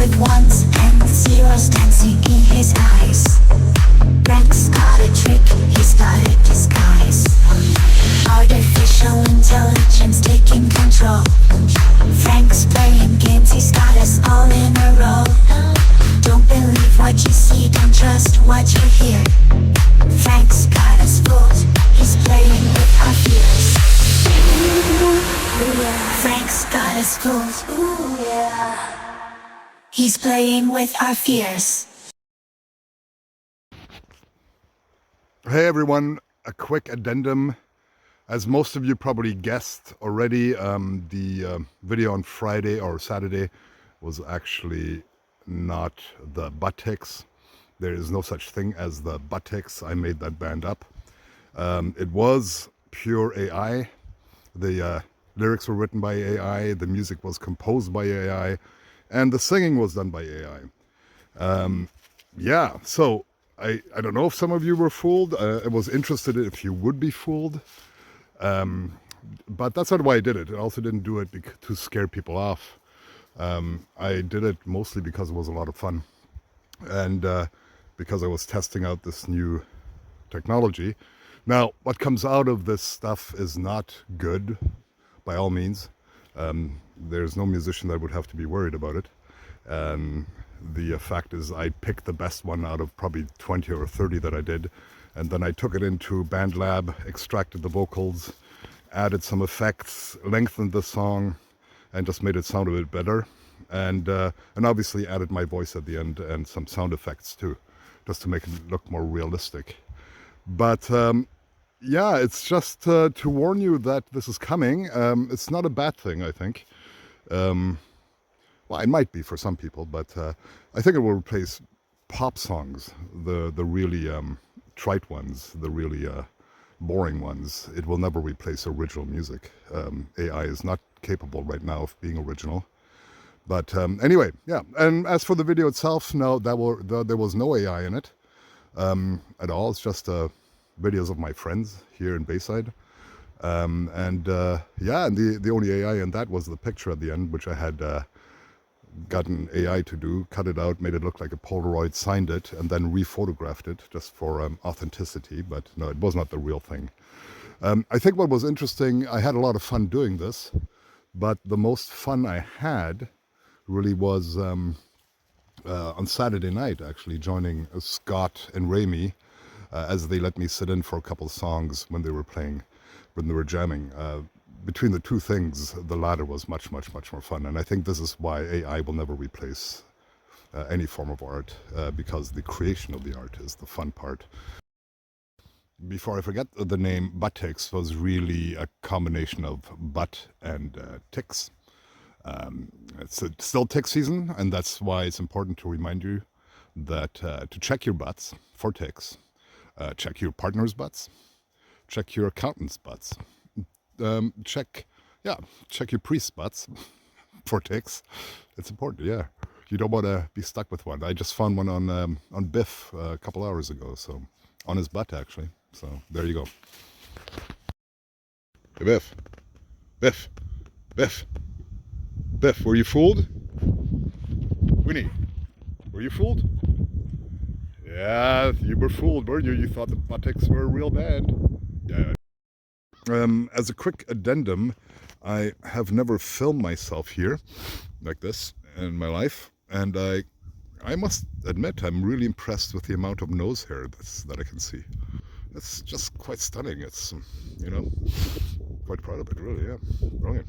with ones and zeros dancing in his eyes. Frank's got a trick, he's got a disguise. Artificial intelligence taking control. Frank's playing games, he's got us all in a row. Don't believe what you see, don't trust what you hear. Frank's got us fooled, he's playing with our fears. Frank's got us fooled. He's playing with our fears. Hey everyone, a quick addendum. As most of you probably guessed already, the video on Friday or Saturday was actually not the buttocks. There is no such thing as the buttocks. I made that band up. It was pure AI. The lyrics were written by AI, the music was composed by AI, and the singing was done by AI. Yeah, so I don't know if some of you were fooled. I was interested if you would be fooled. But that's not why I did it. I also didn't do it to scare people off. I did it mostly because it was a lot of fun. And because I was testing out this new technology. Now, what comes out of this stuff is not good, by all means. There's no musician that would have to be worried about it. The fact is I picked the best one out of probably 20 or 30 that I did, and then I took it into BandLab, extracted the vocals, added some effects, lengthened the song, and just made it sound a bit better. And obviously added my voice at the end and some sound effects too, just to make it look more realistic. But yeah, it's just to warn you that this is coming. It's not a bad thing, I think. Well, it might be for some people, but I think it will replace pop songs, the really trite ones, the really boring ones. It will never replace original music. AI is not capable right now of being original. But anyway, yeah. And as for the video itself, no, there was no AI in it at all. It's just videos of my friends here in Bayside. Yeah, and the only AI in that was the picture at the end, which I had gotten AI to do, cut it out, made it look like a Polaroid, signed it, and then rephotographed it just for authenticity. But no, it was not the real thing. I think what was interesting, I had a lot of fun doing this, but the most fun I had really was on Saturday night, actually, joining Scott and Rami as they let me sit in for a couple of songs when they were playing, when they were jamming. Between the two things, the latter was much, much, much more fun. And I think this is why AI will never replace any form of art, because the creation of the art is the fun part. Before I forget, the name buttocks was really a combination of butt and ticks. It's still tick season, and that's why it's important to remind you that to check your butts for ticks, check your partner's butts, check your accountant's butts, check your priest's butts for ticks. It's important, yeah. You don't want to be stuck with one. I just found one on Biff a couple hours ago, so on his butt actually. So there you go. Hey Biff, Biff, Biff, Biff. Were you fooled? Winnie, were you fooled? Yeah, you were fooled, weren't you? You thought the buttocks were a real band. Yeah. As a quick addendum, I have never filmed myself here like this in my life, and I must admit I'm really impressed with the amount of nose hair that I can see. It's just quite stunning. It's, you know, quite proud of it, really. Yeah, brilliant.